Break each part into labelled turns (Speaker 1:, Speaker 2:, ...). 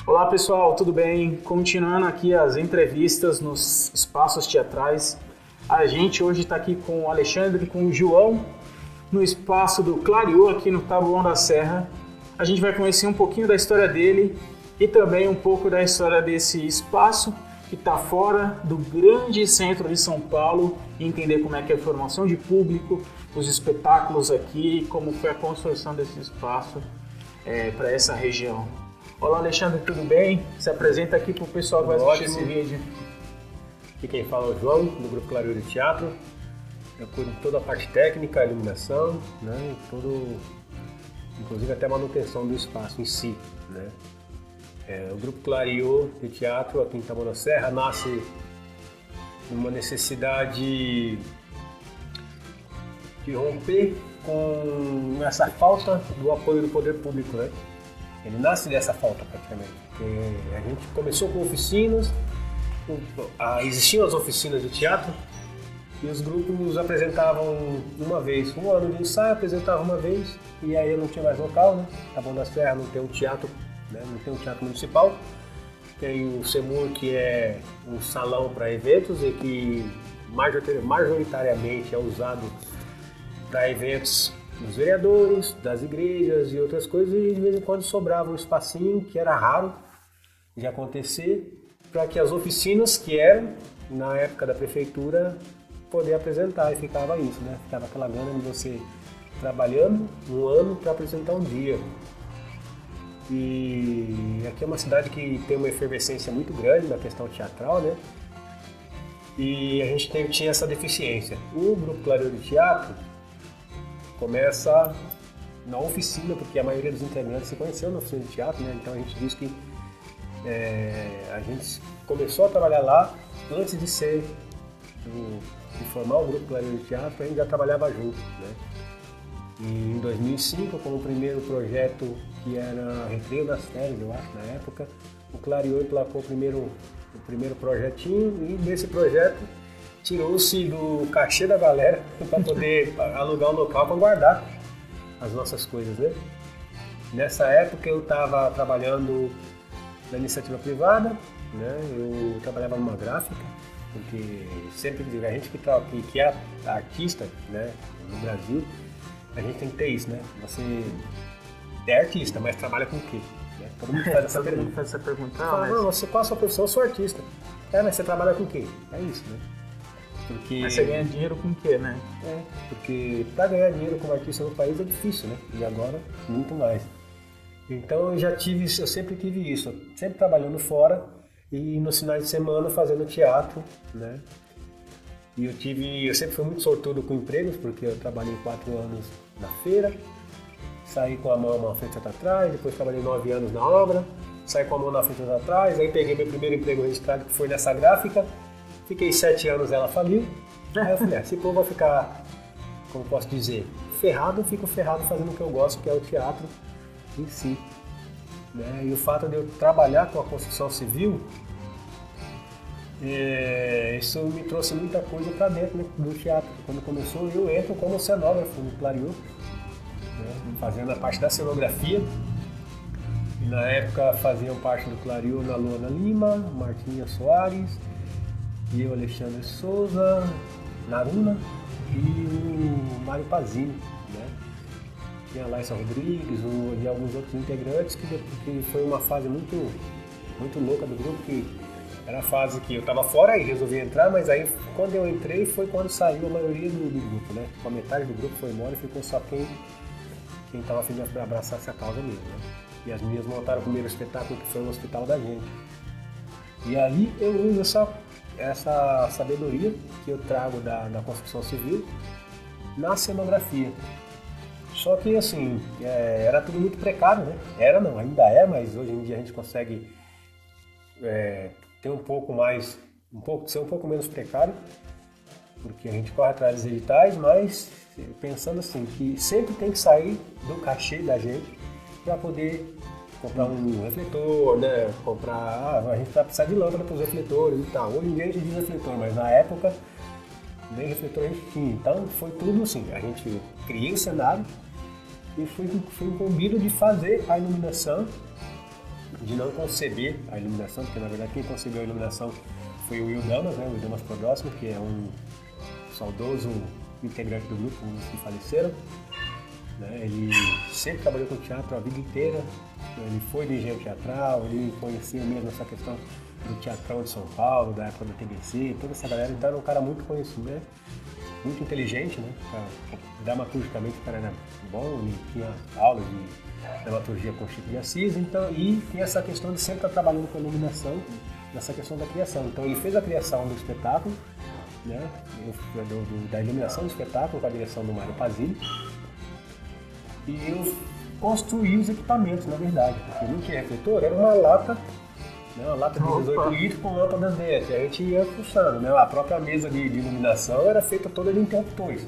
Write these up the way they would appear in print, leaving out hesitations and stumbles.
Speaker 1: Olá pessoal, tudo bem? Continuando aqui as entrevistas nos espaços teatrais. A gente hoje está aqui com o Alexandre e com o João no espaço do Clareou aqui no Taboão da Serra. A gente vai conhecer um pouquinho da história dele e também um pouco da história desse espaço que está fora do grande centro de São Paulo e entender como é que é a formação de público, os espetáculos aqui, como foi a construção desse espaço para essa região. Olá Alexandre, tudo bem? Se apresenta aqui para o pessoal que vai assistir esse vídeo.
Speaker 2: Aqui quem fala é o João, do Grupo Clareou de Teatro. Eu cuido de toda a parte técnica, a iluminação, né? Inclusive até a manutenção do espaço em si, né? O Grupo Clareou de Teatro aqui em Taboão da Serra nasce numa necessidade de romper com essa falta do apoio do poder público, né? Ele nasce dessa falta praticamente, porque a gente começou com oficinas, existiam as oficinas de teatro e os grupos apresentavam uma vez, um ano de ensaio, apresentavam uma vez e aí não tinha mais local, né? Taboão da Serra não tem um teatro, né? Não tem um teatro municipal, tem o CEMUR que é um salão para eventos e que majoritariamente é usado para eventos dos vereadores, das igrejas e outras coisas, e de vez em quando sobrava um espacinho, que era raro de acontecer, para que as oficinas que eram, na época da prefeitura, poder apresentar, e ficava isso, né? Ficava aquela gana de você trabalhando um ano para apresentar um dia. E aqui é uma cidade que tem uma efervescência muito grande na questão teatral, né? E a gente tinha essa deficiência. O Grupo Clareou de Teatro começa na oficina, porque a maioria dos integrantes se conheceu na oficina de teatro, né? Então a gente diz que a gente começou a trabalhar lá antes de formar o Grupo Clareou de Teatro, a gente já trabalhava junto, né? E em 2005, como o primeiro projeto, que era Recreio das Férias, eu acho, na época, o Clareou emplacou o primeiro projetinho, e desse projeto tirou-se do cachê da galera para poder alugar um local para guardar as nossas coisas, né? Nessa época eu estava trabalhando na iniciativa privada, né? Eu trabalhava numa gráfica, porque sempre digo, a gente que é artista, né, no Brasil, a gente tem que ter isso, né? Você é artista, mas trabalha com o quê? Né? Todo mundo faz essa pergunta.
Speaker 1: Faz essa pergunta.
Speaker 2: Mas qual a sua profissão? Eu sou artista. Mas você trabalha com o quê? É isso, né? Porque...
Speaker 1: Mas você ganha dinheiro com o quê, né?
Speaker 2: Porque para ganhar dinheiro como artista no país é difícil, né? E agora, muito mais. Então eu sempre tive isso, sempre trabalhando fora e nos finais de semana fazendo teatro, né? E eu sempre fui muito sortudo com empregos, porque eu trabalhei 4 anos na feira, saí com a mão uma frente atrás, depois trabalhei 9 anos na obra, saí com a mão na frente atrás, aí peguei meu primeiro emprego registrado, que foi nessa gráfica. Fiquei 7 anos, ela faliu. Aí eu falei, se o povo vai ficar, como posso dizer, ferrado, eu fico ferrado fazendo o que eu gosto, que é o teatro em si. Né? E o fato de eu trabalhar com a construção civil, isso me trouxe muita coisa para dentro, né, do teatro. Quando começou, eu entro como cenógrafo no Clareou, né, fazendo a parte da cenografia. E na época faziam parte do Clareou na Luana Lima, Martinha Soares, e eu, Alexandre Souza, Naruna e o Mário Pazini, né? Tinha a Laissa Rodrigues e alguns outros integrantes, que foi uma fase muito, muito louca do grupo, que Era a fase que eu estava fora e resolvi entrar, mas aí quando eu entrei foi quando saiu a maioria do grupo, né? A metade do grupo foi embora e ficou só quem estava a fim de abraçar essa causa mesmo, né? E as meninas montaram o primeiro espetáculo, que foi no hospital da gente. E aí eu uso essa sabedoria que eu trago da construção civil na cenografia. Só que assim, era tudo muito precário, né? Era não, ainda é, mas hoje em dia a gente consegue ter ser um pouco menos precário, porque a gente corre atrás dos editais, mas pensando assim, que sempre tem que sair do cachê da gente para poder comprar um refletor, né? A gente vai precisar de lâmpada para os refletores e tal. Hoje em dia a gente diz refletor, mas na época nem refletor a gente tinha. Então foi tudo assim, a gente cria o cenário e fui incumbido de fazer a iluminação, de não conceber a iluminação, porque na verdade quem concebeu a iluminação foi o Will Damas, né? O Will Damas Prodóximo, que é um saudoso integrante do grupo, um dos que faleceram. Né? Ele sempre trabalhou com teatro a vida inteira, ele foi de engenho teatral, ele conhecia mesmo essa questão do teatrão de São Paulo, da época da TBC, toda essa galera, então era um cara muito conhecido, né? Muito inteligente, né? Dramaturgicamente o cara era bom, ele tinha aula de dramaturgia com Chico de Assis, então, e tinha essa questão de sempre estar trabalhando com a iluminação, nessa questão da criação. Então ele fez a criação do espetáculo, né? Da iluminação do espetáculo com a direção do Mário Pazini, e eu construí os equipamentos, na verdade, porque não tinha refletor, era uma lata, né, uma lata de 18 litros com lâmpadas dentro, e a gente ia fuçando, né, a própria mesa de iluminação era feita toda de interruptores.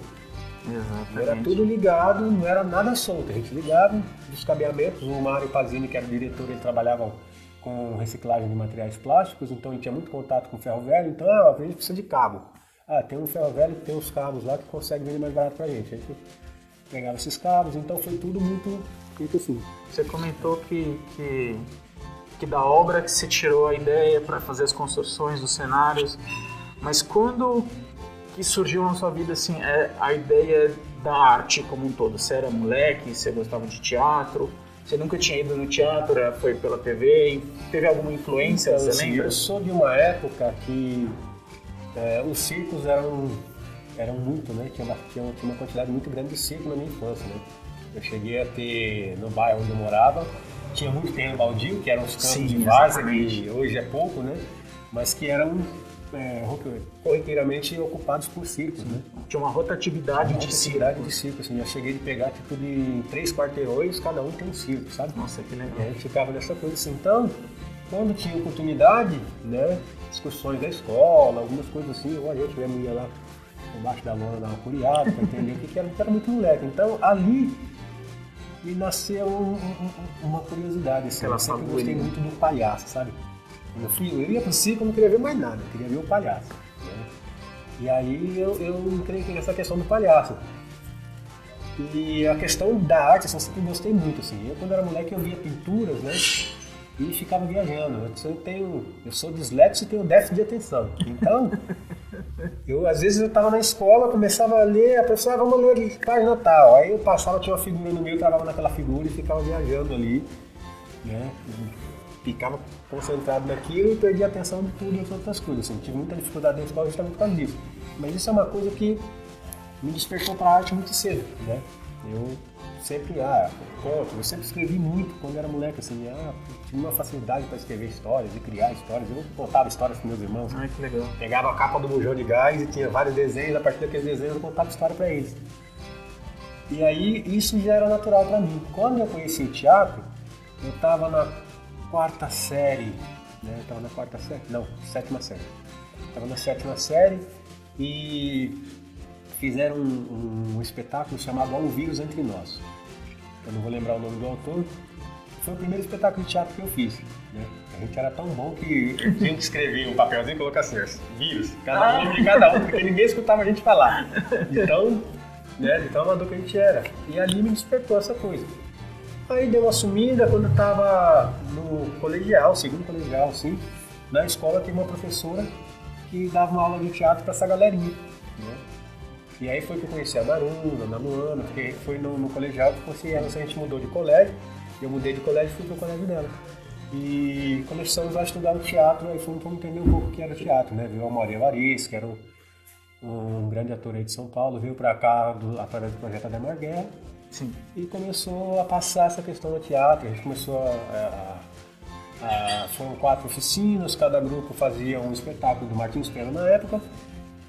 Speaker 1: Exatamente.
Speaker 2: Era tudo ligado, não era nada solto, a gente ligava os cabeamentos, o Mário Pazini, que era o diretor, ele trabalhava com reciclagem de materiais plásticos, então ele tinha muito contato com ferro velho, então a gente precisa de cabo. Tem um ferro velho que tem uns cabos lá que consegue vender mais barato pra gente. A gente pegava esses cabos, então foi tudo muito assim.
Speaker 1: Você comentou que da obra que você tirou a ideia para fazer as construções dos cenários, mas quando que surgiu na sua vida assim a ideia da arte como um todo? Você era moleque, você gostava de teatro, você nunca tinha ido no teatro, foi pela TV, teve alguma influência,
Speaker 2: então,
Speaker 1: você
Speaker 2: assim,
Speaker 1: lembra?
Speaker 2: Eu sou de uma época que os circos eram muito, né? Tinha uma quantidade muito grande de circo na minha infância, né? Eu cheguei a ter, no bairro onde eu morava, tinha muito terreno baldio, que eram os campos de várzea, que hoje é pouco, né? Mas que eram corriqueiramente ocupados por circos, né?
Speaker 1: Tinha uma rotatividade de
Speaker 2: circo, assim. Eu cheguei de pegar, tipo, de 3 quarteirões, cada um tem um circo, sabe?
Speaker 1: Nossa, que legal.
Speaker 2: E a gente ficava nessa coisa assim. Então, quando tinha oportunidade, né? Excursões da escola, algumas coisas assim, ou a gente mesmo ia lá embaixo da lona dar uma curiada para entender o que era, porque era muito moleque. Então, ali me nasceu uma curiosidade, assim. Eu sempre gostei muito do palhaço, sabe? Eu ia pro circo, eu não queria ver mais nada, eu queria ver o palhaço, né? E aí eu entrei nessa questão do palhaço. E a questão da arte, assim, eu sempre gostei muito, assim. Eu, quando era moleque, eu via pinturas, né? E ficava viajando. Eu sou dislexo e tenho déficit de atenção. Então, às vezes eu estava na escola, começava a ler, a professora, vamos ler página tal. Aí eu passava, tinha uma figura no meio, travava naquela figura e ficava viajando ali, né? Ficava concentrado naquilo e perdia a atenção de tudo e as outras coisas. Assim, tive muita dificuldade na escola justamente por causa disso. Mas isso é uma coisa que me despertou para a arte muito cedo, né? Eu sempre, eu sempre escrevi muito quando era moleque, assim, tive uma facilidade para escrever histórias e criar histórias. Eu contava histórias com meus irmãos.
Speaker 1: Ai, que legal.
Speaker 2: Pegava a capa do bujão de gás e tinha vários desenhos, a partir daqueles desenhos eu contava história para eles. E aí isso já era natural para mim. Quando eu conheci o teatro, eu estava na quarta série, né? Eu tava na quarta série? Não, sétima série. Estava na sétima série e fizeram um espetáculo chamado Há um Vírus Entre Nós. Eu não vou lembrar o nome do autor. Foi o primeiro espetáculo de teatro que eu fiz, né? A gente era tão bom que eu tinha que escrever um papelzinho e colocar assim, vírus, cada um de cada um, porque ninguém escutava a gente falar. Então, né, de tão amador que a gente era. E ali me despertou essa coisa. Aí deu uma sumida quando eu estava no colegial, segundo colegial, assim. Na escola tinha uma professora que dava uma aula de teatro para essa galerinha, né? E aí foi que eu conheci a Maruna, a Luana, porque foi no colegial que a gente mudou de colégio. Eu mudei de colégio e fui pro colégio dela. E começamos a estudar o teatro, aí fomos entender um pouco o que era o teatro, né? Viu o Amaury Evaristo, que era um grande ator aí de São Paulo, veio para cá através do projeto Ademar Guerra.
Speaker 1: Sim.
Speaker 2: E começou a passar essa questão do teatro. A gente começou foram 4 oficinas, cada grupo fazia um espetáculo do Martins Pena na época.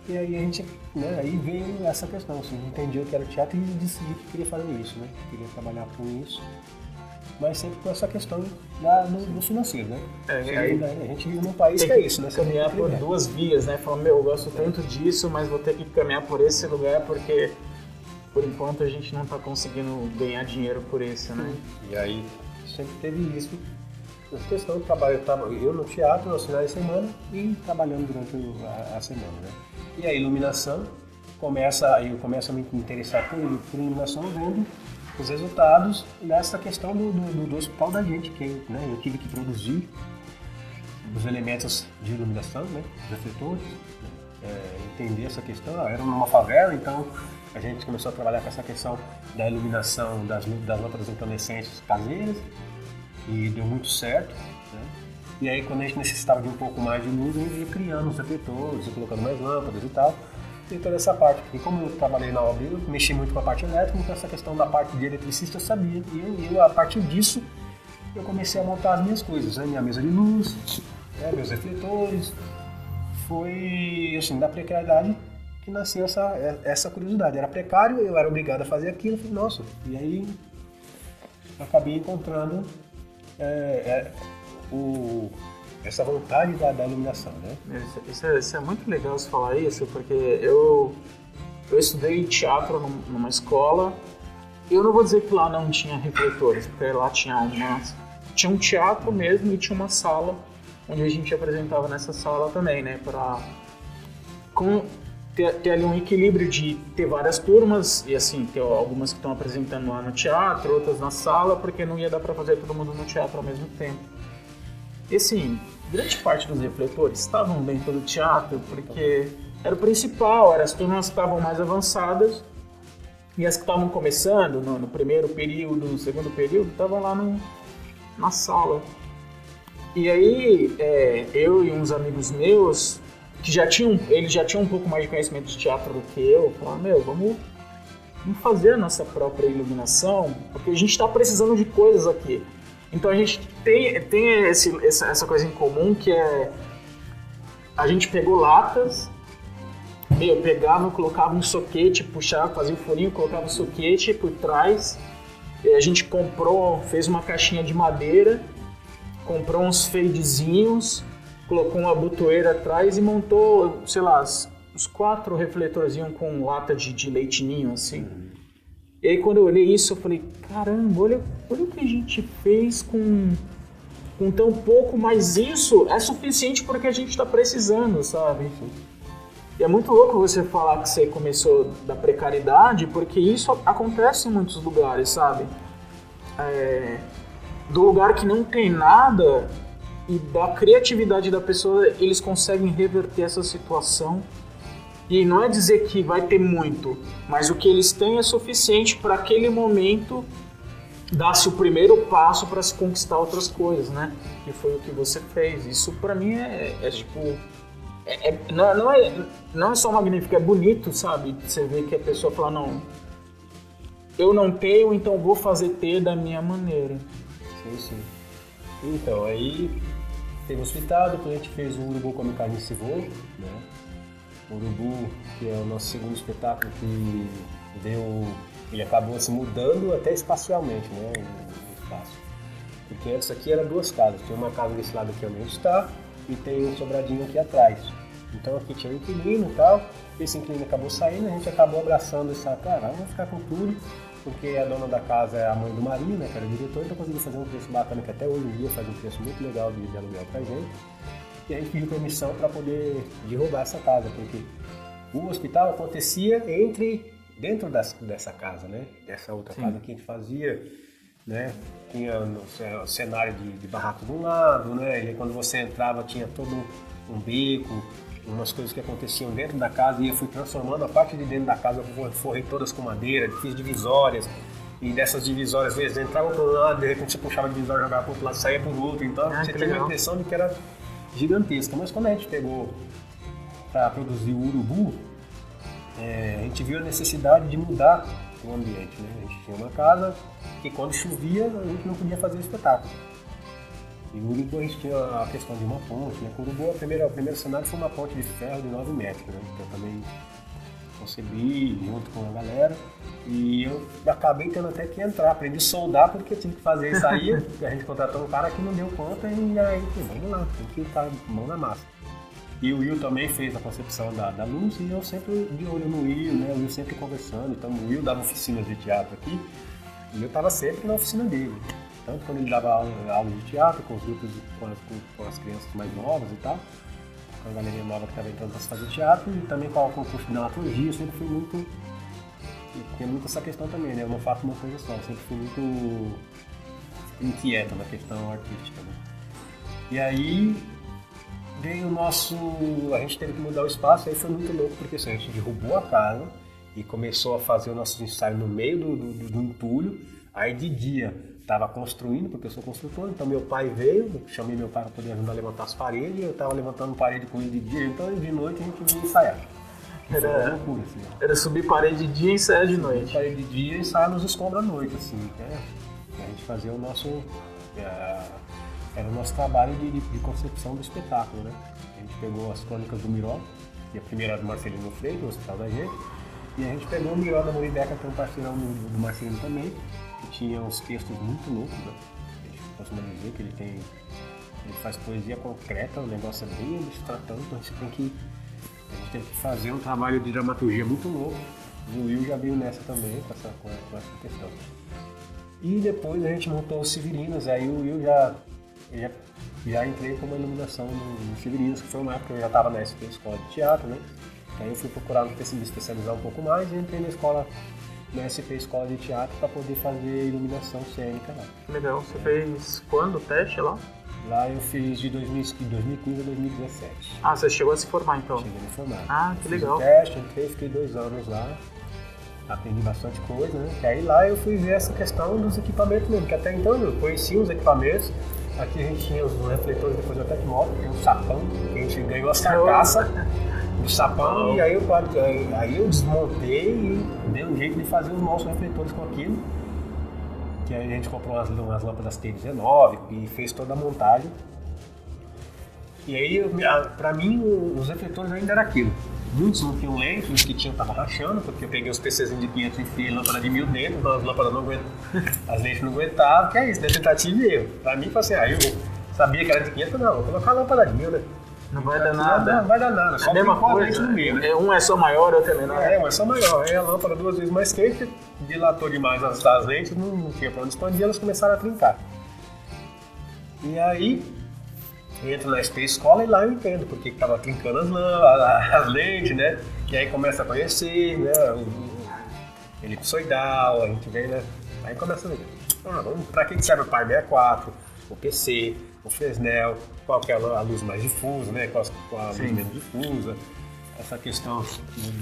Speaker 2: E aí a gente, né, aí veio essa questão, assim, entendia o que era o teatro e decidiu que queria fazer isso, né? Queria trabalhar com isso. Mas sempre com essa questão do financeiro, né? A gente vive num país que é isso, né?
Speaker 1: Você caminhar por duas vias, né? Falar, eu gosto tanto disso, mas vou ter que caminhar por esse lugar porque, por enquanto, a gente não está conseguindo ganhar dinheiro por isso, né?
Speaker 2: E aí sempre teve isso. Essa questão de trabalho, eu no teatro, nos finais de semana e trabalhando durante a semana, né? E a iluminação, eu começo a me interessar por iluminação vendo os resultados dessa questão do hospital da gente, que né, eu tive que produzir os elementos de iluminação, né, os refletores, entender essa questão. Era numa favela, então a gente começou a trabalhar com essa questão da iluminação das lâmpadas incandescentes caseiras e deu muito certo, né? E aí quando a gente necessitava de um pouco mais de luz, a gente ia criando os refletores, colocando mais lâmpadas e tal. E toda essa parte, porque como eu trabalhei na obra, eu mexi muito com a parte elétrica, então essa questão da parte de eletricista eu sabia. E eu a partir disso, eu comecei a montar as minhas coisas, né? Minha mesa de luz, né? Meus refletores. Foi, assim, da precariedade que nasceu essa curiosidade. Era precário, eu era obrigado a fazer aquilo, eu falei, nossa. E aí, acabei encontrando essa vontade da iluminação, né?
Speaker 1: Isso é muito legal você falar isso, porque eu estudei teatro numa escola. Eu não vou dizer que lá não tinha refletores, porque lá tinha um teatro mesmo e tinha uma sala onde a gente apresentava nessa sala também, né? Para ter ali um equilíbrio de ter várias turmas e assim, ter algumas que estão apresentando lá no teatro, outras na sala, porque não ia dar para fazer todo mundo no teatro ao mesmo tempo. E assim, grande parte dos refletores estavam dentro do teatro porque era o principal, as turmas que estavam mais avançadas e as que estavam começando no primeiro período, no segundo período, estavam lá na sala. E aí, eu e uns amigos meus, que eles já tinham um pouco mais de conhecimento de teatro do que eu, falaram, vamos fazer a nossa própria iluminação, porque a gente está precisando de coisas aqui. Então a gente tem essa coisa em comum que é a gente pegou latas, pegava, colocava um soquete, puxava, fazia o furinho, colocava o soquete por trás. A gente fez uma caixinha de madeira, comprou uns fadezinhos, colocou uma botoeira atrás e montou, sei lá, uns 4 refletorzinhos com lata de leite ninho, assim. E aí quando eu olhei isso, eu falei, caramba, olha o que a gente fez com tão pouco, mas isso é suficiente porque a gente está precisando, sabe? E é muito louco você falar que você começou da precariedade, porque isso acontece em muitos lugares, sabe? Do lugar que não tem nada e da criatividade da pessoa, eles conseguem reverter essa situação. E não é dizer que vai ter muito, mas o que eles têm é suficiente para aquele momento dar-se o primeiro passo para se conquistar outras coisas, né? Que foi o que você fez. Isso para mim tipo... não é só magnífico, é bonito, sabe? Você vê que a pessoa fala, não, eu não tenho, então vou fazer ter da minha maneira.
Speaker 2: Sim. Então, aí teve o hospital, depois a gente fez o Urubu Come Carne Se Voa, né? O Urubu, que é o nosso segundo espetáculo, que ele acabou se mudando até espacialmente, né, o espaço. Porque antes aqui eram 2 casas, tinha uma casa desse lado aqui onde a gente está e tem um sobradinho aqui atrás. Então aqui tinha um inquilino e tal, esse inquilino acabou saindo, a gente acabou abraçando essa, vamos ficar com tudo, porque a dona da casa é a mãe do Marinho, né, que era o diretor, então conseguiu fazer um preço bacana, que até hoje em dia faz um preço muito legal de aluguel pra gente. E a gente pediu permissão para poder derrubar essa casa, porque o hospital acontecia dentro dessa casa, né? Dessa outra casa que a gente fazia, né? Tinha o cenário de barraco de um lado, né? E quando você entrava tinha todo um beco, umas coisas que aconteciam dentro da casa, e eu fui transformando a parte de dentro da casa, eu forrei todas com madeira, fiz divisórias, E dessas divisórias, às vezes, entrava para um lado, de repente você puxava a divisória, jogava para o outro lado, saía para o outro. Então você tinha a impressão de que era gigantesca. Mas quando a gente pegou para produzir o urubu, a gente viu a necessidade de mudar o ambiente, né? A gente tinha uma casa que quando chovia a gente não podia fazer o espetáculo. E o urubu a gente tinha a questão de uma ponte, né? O urubu, o primeiro cenário foi uma ponte de ferro de 9 metros, né? Que eu também concebi junto com a galera. E eu acabei tendo até que entrar, aprendi a soldar porque eu tinha que fazer isso aí. A gente contratou um cara que não deu conta e aí, vamos lá, tem que estar mão na massa. E o Will também fez a concepção da luz e eu sempre de olho no Will, né? O Will sempre conversando. Então o Will dava oficinas de teatro aqui e eu estava sempre na oficina dele. Tanto quando ele dava aula de teatro com os grupos, com as crianças mais novas e tal, com a galerinha nova que estava entrando para fazer teatro, e também com o curso de dramaturgia, eu sempre fui muito. Tinha muito essa questão também, né? Eu não faço uma coisa só, eu sempre fui muito inquieta na questão artística, né? E aí veio o nosso. A gente teve que mudar o espaço, aí foi muito louco, porque assim, a gente derrubou a casa e começou a fazer o nosso ensaio no meio do entulho. Aí de dia estava construindo, porque eu sou construtor, então meu pai veio, chamei meu pai para poder ajudar a levantar as paredes, eu estava levantando parede com ele de dia, então de noite a gente vinha ensaiar.
Speaker 1: Era loucura, assim. Era subir parede de dia e ensaiar de noite.
Speaker 2: Subir parede de dia e ensaiar nos escombros à noite, assim, né? A gente fazia o nosso... Era o nosso trabalho de concepção do espetáculo, né? A gente pegou as crônicas do Miró, e a primeira do Marcelino Freire, no hospital da gente, e a gente pegou o Miró da Morideca, que é um parceirão do Marcelino também, que tinha uns textos muito loucos, né? A gente costuma dizer que ele faz poesia concreta, o negócio é bem abstratão, então a gente tem que fazer um trabalho de dramaturgia muito louco. E o Will já veio nessa também, com essa questão. E depois a gente montou os Severinos, aí o Will já entrei com uma iluminação no Severinos, que foi uma época que eu já estava na SP Escola de Teatro, né? Aí eu fui procurar me especializar um pouco mais e entrei na SP Escola de Teatro para poder fazer iluminação cênica lá.
Speaker 1: Legal, você fez quando o teste lá?
Speaker 2: Lá eu fiz de 2015 a 2017.
Speaker 1: Ah, você chegou a se formar então?
Speaker 2: Cheguei a me formar.
Speaker 1: Ah, que legal.
Speaker 2: Fiz o teste, entrei, fiquei 2 anos lá, aprendi bastante coisa, né? E aí lá eu fui ver essa questão dos equipamentos mesmo, que até então eu conhecia os equipamentos. Aqui a gente tinha os refletores, depois eu até que mostro, tem um sapão, que a gente ganhou as carcaças do sapão, e aí eu desmontei e dei um jeito de fazer os nossos refletores com aquilo. Que aí a gente comprou umas lâmpadas T19 e fez toda a montagem. E aí, pra mim, os refletores ainda era aquilo. Muitos não tinham lente, os que tinham estavam rachando, porque eu peguei os PCzinhos de 500 e enfiei lâmpada de 1000 dentro, então as lâmpadas não aguentavam, as lentes não aguentavam, que é isso, né? Tentativa e erro. Pra mim, foi assim, eu sabia que era de 500, não, vou colocar a lâmpada de 1000, né?
Speaker 1: Não vai dar nada.
Speaker 2: Não vai dar nada, só
Speaker 1: mesma coisa,
Speaker 2: no meio, né?
Speaker 1: Um é só maior, outro é menor.
Speaker 2: Um é só maior. Aí a lâmpada 2 vezes mais quente, dilatou demais as lentes, não tinha pra onde expandir, elas começaram a trincar. E aí, eu entro na SP Escola e lá eu entendo porque estava trincando as lentes, né? E aí começa a conhecer, né? O elipsoidal, a gente vê, né? Aí começa a ver. Pra que serve o Par 64, o PC, o Fresnel, qual que é a luz mais difusa, né? Qual a luz menos difusa, essa questão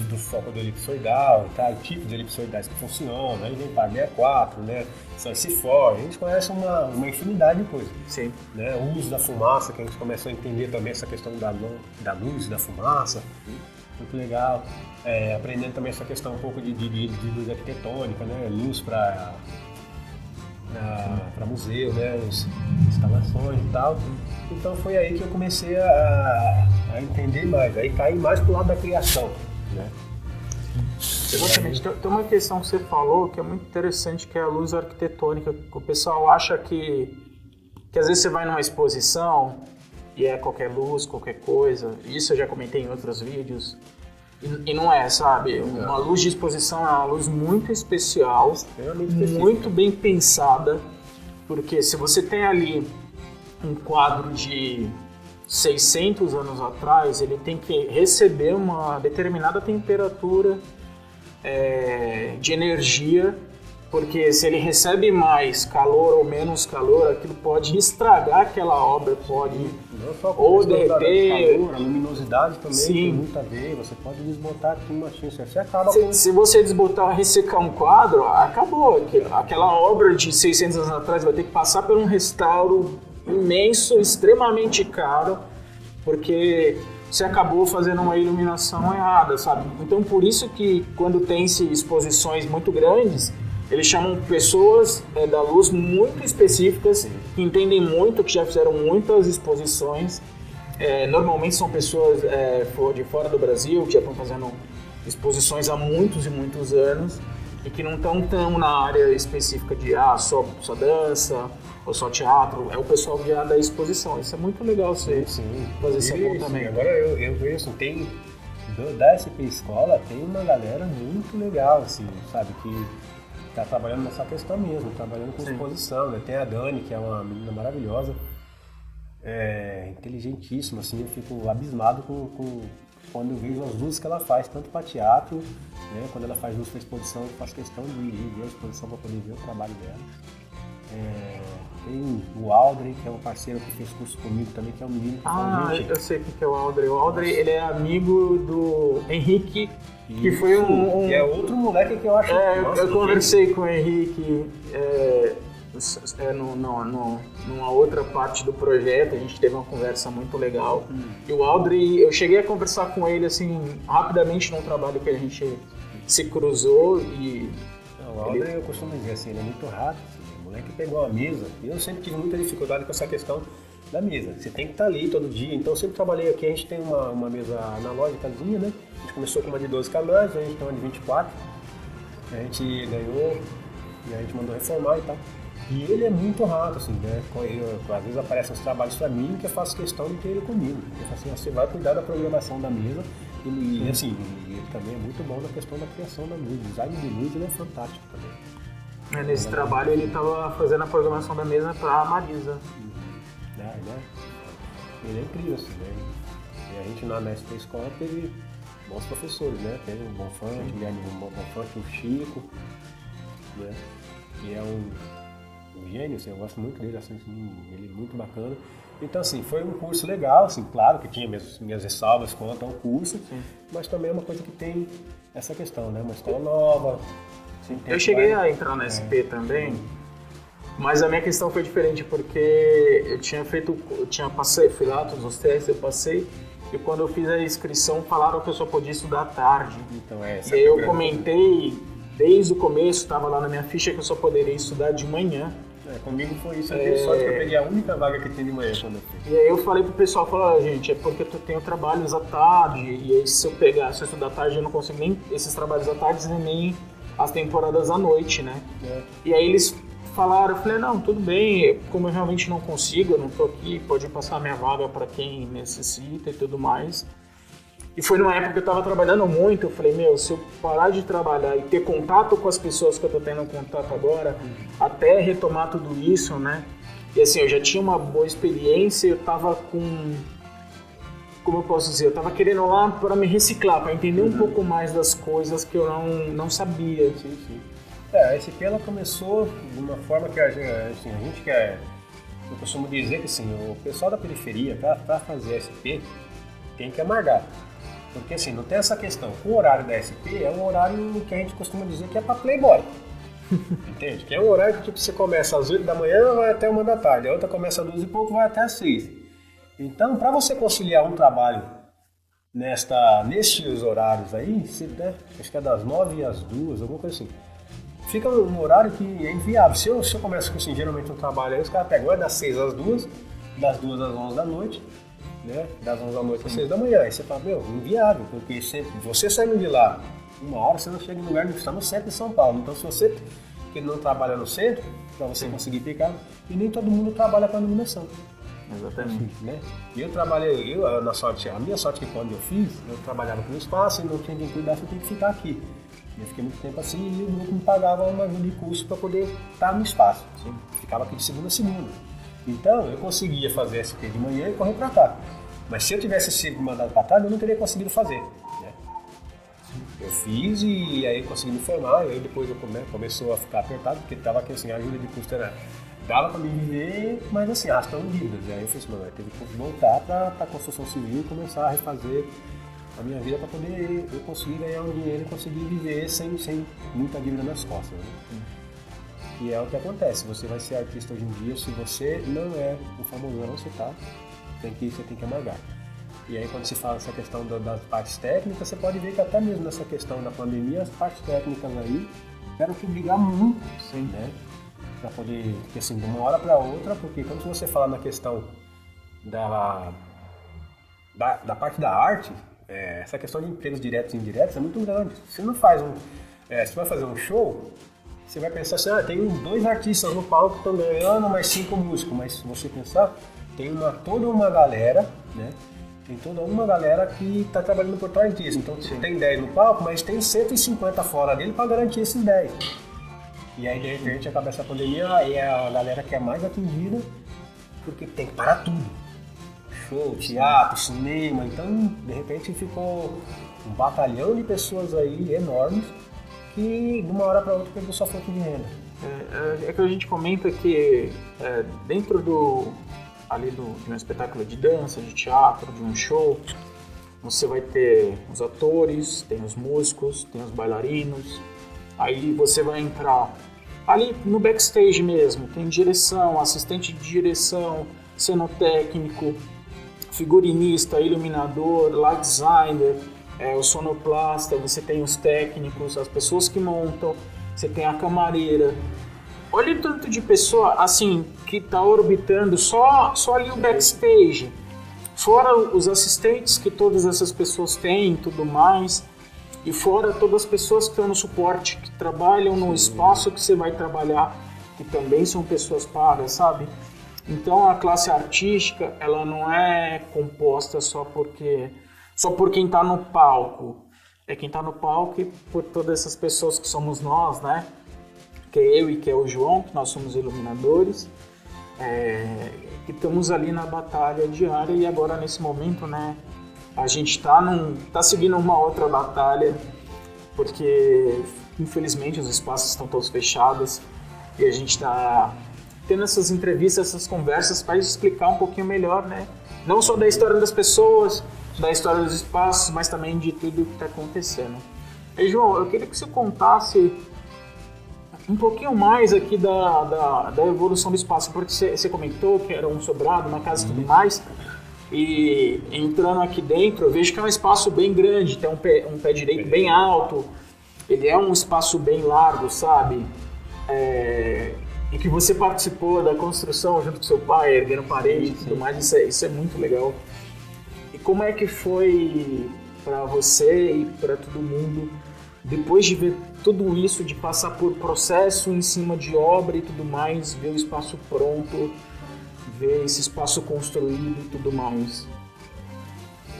Speaker 2: do foco do elipsoidal, tá? Tipos de elipsoidais que funcionam, aí vem Par 64, né? Suncy4, a gente conhece uma infinidade de coisas.
Speaker 1: Sim.
Speaker 2: Né? O uso da fumaça, que a gente começou a entender também essa questão da luz e da fumaça, muito legal. Aprendendo também essa questão um pouco de luz arquitetônica, né? Luz para museu, né? Instalações e tal. Então foi aí que eu comecei a entender mais, aí caí mais pro lado da criação, né?
Speaker 1: Exatamente. Tem uma questão que você falou que é muito interessante, que é a luz arquitetônica. O pessoal acha que às vezes você vai numa exposição e é qualquer luz, qualquer coisa. Isso eu já comentei em outros vídeos. E não é, sabe? Uma luz de exposição é uma luz muito especial, muito bem pensada, porque se você tem ali um quadro de 600 anos atrás, ele tem que receber uma determinada temperatura de energia Porque se ele recebe mais calor ou menos calor, aquilo pode estragar aquela obra, pode
Speaker 2: Não só com
Speaker 1: ou
Speaker 2: a questão
Speaker 1: derreter.
Speaker 2: calor, a luminosidade também
Speaker 1: Sim.
Speaker 2: tem muito a ver. Você pode desbotar aqui uma tinta, você acaba com...
Speaker 1: Se você desbotar, ressecar um quadro, acabou. Aquela obra de 600 anos atrás vai ter que passar por um restauro imenso, extremamente caro, porque você acabou fazendo uma iluminação errada, sabe? Então, por isso que quando tem-se exposições muito grandes, eles chamam pessoas da luz muito específicas, que entendem muito, que já fizeram muitas exposições. Normalmente são pessoas de fora do Brasil, que já estão fazendo exposições há muitos e muitos anos, e que não estão tão na área específica de só dança ou só teatro. É o pessoal já da exposição. Isso é muito legal você fazer esse apontamento.
Speaker 2: Agora eu vejo, tem da SP Escola, tem uma galera muito legal, assim, sabe, que tá trabalhando nessa questão mesmo, trabalhando com exposição, né? Tem a Dani, que é uma menina maravilhosa, inteligentíssima, assim, eu fico abismado com quando eu vejo as luzes que ela faz, tanto para teatro, né? Quando ela faz luz para exposição, eu faço questão de ir ver a exposição para poder ver o trabalho dela. Tem o Aldrey, que é um parceiro que fez curso comigo também, que é um menino que fala, gente...
Speaker 1: Eu sei o que é o Aldrey. O Aldrey, ele é amigo do Henrique, que foi
Speaker 2: que é outro moleque que eu acho...
Speaker 1: eu conversei com o Henrique numa outra parte do projeto, a gente teve uma conversa muito legal. E o Aldrey, eu cheguei a conversar com ele assim, rapidamente num trabalho que a gente se cruzou e...
Speaker 2: O Aldrey, eu costumo dizer assim, ele é muito rápido. O moleque pegou a mesa, e eu sempre tive muita dificuldade com essa questão da mesa. Você tem que estar ali todo dia, então eu sempre trabalhei aqui, a gente tem uma mesa analógicazinha, né? A gente começou com uma de 12 canais, a gente tem uma de 24, a gente ganhou e a gente mandou reformar e tal. E ele é muito rato, assim, né? Às vezes aparecem uns trabalhos pra mim que eu faço questão de ter ele comigo. Eu falo assim, você vai cuidar da programação da mesa e assim, ele também é muito bom na questão da criação da luz. O design de luz ele é fantástico também.
Speaker 1: Nesse trabalho ele estava fazendo a programação da mesa para a Marisa.
Speaker 2: Ele é incrível, assim, né? E a gente na SP Escola teve bons professores, né? Teve o Bonfante, o Guilherme Bonfante, o Chico, né? E é um gênio, assim, eu gosto muito dele, assim, ele é muito bacana. Então, assim, foi um curso legal, assim, claro que tinha minhas ressalvas quanto ao curso, mas também é uma coisa que tem essa questão, né? Uma escola nova.
Speaker 1: Eu cheguei a entrar na SP também, mas a minha questão foi diferente, porque fui lá, todos os testes eu passei, e quando eu fiz a inscrição falaram que eu só podia estudar à tarde.
Speaker 2: Então,
Speaker 1: e aí eu comentei, desde o começo, estava lá na minha ficha que eu só poderia estudar de manhã.
Speaker 2: Comigo foi isso, eu tive sorte que eu peguei a única vaga que tinha de manhã quando eu fui.
Speaker 1: E aí eu falei pro pessoal, gente, é porque eu tenho trabalhos à tarde, e aí se eu estudar à tarde eu não consigo nem esses trabalhos à tarde, nem as temporadas à noite, né? E aí eles falaram, eu falei, não, tudo bem, como eu realmente não consigo, eu não tô aqui, pode passar a minha vaga para quem necessita e tudo mais. E foi numa época que eu tava trabalhando muito, eu falei, se eu parar de trabalhar e ter contato com as pessoas que eu tô tendo contato agora, até retomar tudo isso, né? E assim, eu já tinha uma boa experiência, eu tava como eu posso dizer, eu tava querendo lá para me reciclar, para entender um pouco mais das coisas que eu não sabia.
Speaker 2: Sim. A SP ela começou de uma forma que a gente quer. Eu costumo dizer que assim, o pessoal da periferia, para fazer SP, tem que amargar. Porque assim, não tem essa questão. O horário da SP é um horário que a gente costuma dizer que é para playboy. Entende? Que é um horário que tipo, você começa às 8 da manhã vai até 1 da tarde, a outra começa às 12 e pouco vai até às 6. Então, para você conciliar um trabalho nestes horários aí, acho que é das 9 às 2, alguma coisa assim, fica um horário que é inviável. Se eu começo com assim, geralmente um trabalho aí, os caras pegam das 6 às 2, das 2 às 11 da noite, né? Das 11 da noite às 6 da manhã. Aí você fala, inviável, porque você saindo de lá, 1 hora você não chega em lugar, está no centro de São Paulo. Então, se você que não trabalha no centro, para você conseguir ficar, e nem todo mundo trabalha com a iluminação.
Speaker 1: Exatamente.
Speaker 2: Né? E eu trabalhei, a minha sorte que quando eu fiz, eu trabalhava com espaço e não tinha quem cuidasse, eu tinha que ficar aqui. Eu fiquei muito tempo assim e o grupo me pagava uma ajuda de curso para poder estar no espaço. Assim. Ficava aqui de segunda a segunda. Então eu conseguia fazer SP de manhã e correr para cá. Mas se eu tivesse sido mandado para tarde, eu não teria conseguido fazer. Né? Eu fiz e aí consegui me formar, e aí depois começou a ficar apertado, porque tava aqui assim, a ajuda de custo dava para me viver, mas assim, arrastando dívidas. E aí eu falei assim, mano, eu teve que voltar para a construção civil e começar a refazer a minha vida para poder eu conseguir ganhar um dinheiro e conseguir viver sem muita dívida nas costas. Né? E é o que acontece, você vai ser artista hoje em dia, se você não é um famosão, você tem que amargar. E aí quando se fala essa questão das partes técnicas, você pode ver que até mesmo nessa questão da pandemia, as partes técnicas aí tiveram que brigar muito, né? Para poder, porque assim, de uma hora para outra, porque quando você fala na questão da parte da arte, essa questão de empregos diretos e indiretos é muito grande. Você não faz você vai fazer um show, você vai pensar assim, tem 2 artistas no palco que estão ganhando, mais 5 músicos, mas se você pensar, tem toda uma galera, né? Tem toda uma galera que está trabalhando por trás disso. Então tem 10 no palco, mas tem 150 fora dele para garantir esses 10. E aí de repente acaba essa pandemia e é a galera que é mais atingida porque tem que parar tudo. Show, teatro, cinema. Então de repente ficou um batalhão de pessoas aí enormes que de uma hora para outra perdeu sua fonte de renda.
Speaker 1: É que a gente comenta que dentro de um espetáculo de dança, de teatro, de um show, você vai ter os atores, tem os músicos, tem os bailarinos, aí você vai entrar ali no backstage mesmo, tem direção, assistente de direção, cenotécnico, figurinista, iluminador, light designer, o sonoplasta, você tem os técnicos, as pessoas que montam, você tem a camareira. Olha o tanto de pessoa, assim, que está orbitando só ali o backstage. Fora os assistentes que todas essas pessoas têm e tudo mais. E fora todas as pessoas que estão no suporte, que trabalham no espaço que você vai trabalhar, que também são pessoas pagas, sabe? Então a classe artística, ela não é composta só por quem está no palco. É quem está no palco e por todas essas pessoas que somos nós, né? Que é eu e que é o João, que nós somos iluminadores, que estamos ali na batalha diária e agora nesse momento, né, a gente está seguindo uma outra batalha, porque infelizmente os espaços estão todos fechados e a gente está tendo essas entrevistas, essas conversas para explicar um pouquinho melhor, né, não só da história das pessoas, da história dos espaços, mas também de tudo que está acontecendo. E João, eu queria que você contasse um pouquinho mais aqui da evolução do espaço, porque você comentou que era um sobrado, uma casa e tudo mais, e entrando aqui dentro, eu vejo que é um espaço bem grande, tem um pé direito bem alto, ele é um espaço bem largo, sabe? E que você participou da construção junto com seu pai, erguendo parede e tudo mais, isso é muito legal. E como é que foi para você e para todo mundo, depois de ver tudo isso, de passar por processo em cima de obra e tudo mais, ver o espaço pronto, ver esse espaço construído e tudo mais?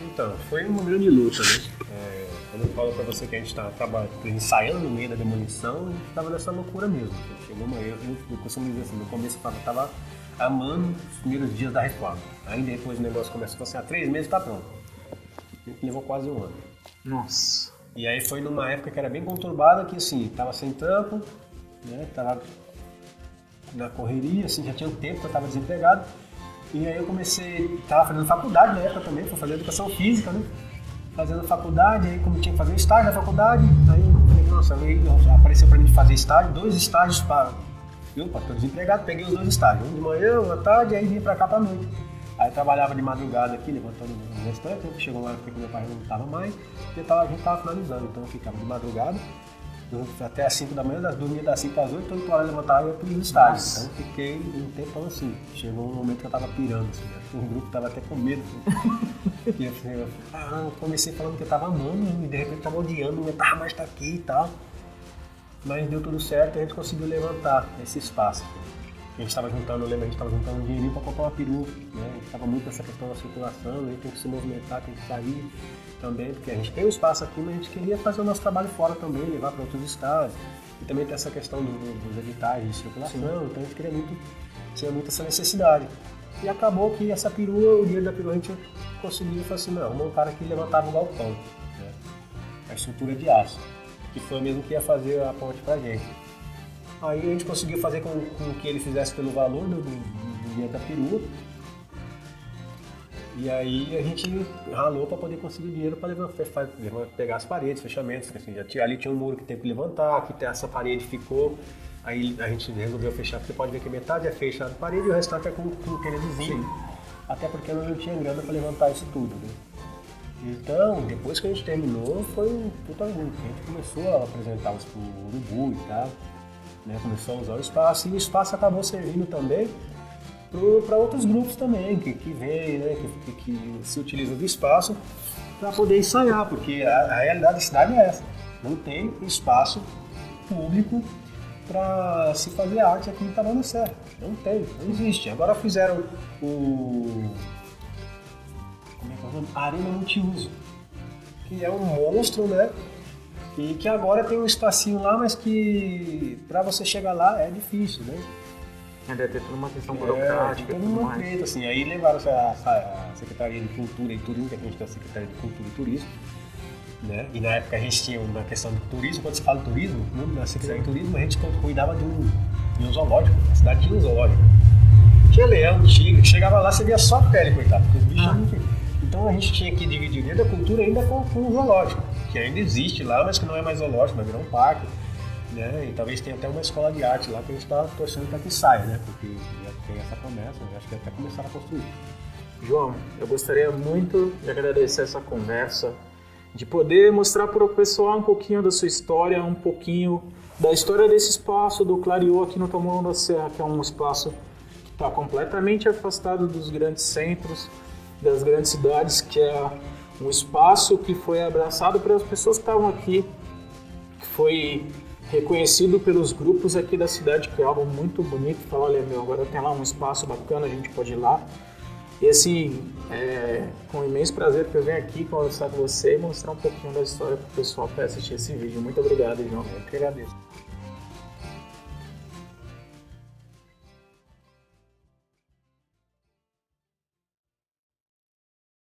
Speaker 2: Então, foi uma grande luta, né? Quando eu falo pra você que a gente estava ensaiando no meio da demolição, a gente estava nessa loucura mesmo. Chegou uma eu costumo dizer assim, no começo eu estava amando os primeiros dias da reforma. Aí depois o negócio começou assim, 3 meses está pronto. Levou quase 1 ano.
Speaker 1: Nossa!
Speaker 2: E aí foi numa época que era bem conturbada, que assim, tava sem trampo, né, tava na correria, assim, já tinha um tempo que eu tava desempregado. E aí eu tava fazendo faculdade na época também, fui fazer educação física, né, fazendo faculdade, aí como tinha que fazer estágio na faculdade, aí eu falei, nossa, aí apareceu pra mim de fazer estágio, 2 estágios tô desempregado, peguei os 2 estágios, um de manhã, uma tarde, e aí vim pra cá pra noite. Aí eu trabalhava de madrugada aqui, levantando no restaurante, chegou uma época que meu pai não estava mais, e a gente estava finalizando, então eu ficava de madrugada, até às 5 da manhã, dormia das 5 às 8, 8 horas eu levantava e ia para os estágios. Então eu fiquei um tempão assim, chegou um momento que eu estava pirando, assim, acho que o grupo estava até com medo. Assim. E eu comecei falando que eu estava amando, e de repente estava odiando, não aguentava mais estar aqui e tal. Mas deu tudo certo e a gente conseguiu levantar esse espaço. A gente estava juntando, eu lembro, a gente estava juntando um dinheirinho para comprar uma perua, né? A gente estava muito nessa questão da circulação, a gente tem que se movimentar, tem que sair também, porque a gente tem um espaço aqui, mas a gente queria fazer o nosso trabalho fora também, levar para outros estados. E também tem essa questão dos editais de circulação, então a gente tinha muito essa necessidade. E acabou que essa perua, o dinheiro da perua a gente conseguiu, falou assim, não, um cara que levantava o galpão, né? a estrutura de aço, que foi o mesmo que ia fazer a ponte pra gente. Aí a gente conseguiu fazer com que ele fizesse pelo valor do dinheiro da perua. E aí a gente ralou para poder conseguir dinheiro para pegar as paredes, fechamentos. Assim, ali tinha um muro que teve que levantar, que essa parede ficou. Aí a gente resolveu fechar, porque você pode ver que metade é fechada a parede e o restante é com Kennedyzinho. Até porque não tinha grana para levantar isso tudo, né? Então, depois que a gente terminou, foi um puta luta. A gente começou a apresentar os pro Urubu e tal, né? Começou a usar o espaço, e o espaço acabou servindo também para outros grupos também, que vêm, né? que se utilizam do espaço para poder ensaiar, porque a realidade da cidade é essa. Não tem espaço público para se fazer arte aqui em Taboão da Serra. Não tem, não existe. Agora fizeram a Arena Multiuso, que é um monstro, né? E que agora tem um espacinho lá, mas que para você chegar lá é difícil, né?
Speaker 1: Deve ter toda uma questão burocrática.
Speaker 2: Tem uma treta, assim. Aí levaram a Secretaria de Cultura e Turismo, que a gente tem a Secretaria de Cultura e Turismo, né? E na época a gente tinha uma questão de turismo. Quando se fala turismo, na Secretaria de Turismo, a gente cuidava de um zoológico. A cidade tinha um zoológico. Tinha leão, tigre. Chegava lá, você via só a pele, coitado, porque os bichos não tinham. Então a gente tinha que dividir dentro da cultura ainda com o zoológico, que ainda existe lá, mas que não é mais zoológico, vai virar um parque, né? E talvez tenha até uma escola de arte lá que a gente está torcendo para que saia, né? Porque já tem essa promessa, acho que até começaram a construir.
Speaker 1: João, eu gostaria muito de agradecer essa conversa, de poder mostrar para o pessoal um pouquinho da sua história, um pouquinho da história desse espaço do Clareou aqui no Taboão da Serra, que é um espaço que está completamente afastado dos grandes centros, das grandes cidades, que é um espaço que foi abraçado pelas pessoas que estavam aqui, que foi reconhecido pelos grupos aqui da cidade, que é algo muito bonito. Falar, olha, meu, agora tem lá um espaço bacana, a gente pode ir lá. E assim, com imenso prazer que eu venho aqui conversar com você e mostrar um pouquinho da história para o pessoal que vai assistir esse vídeo. Muito obrigado, João.
Speaker 2: Eu que agradeço.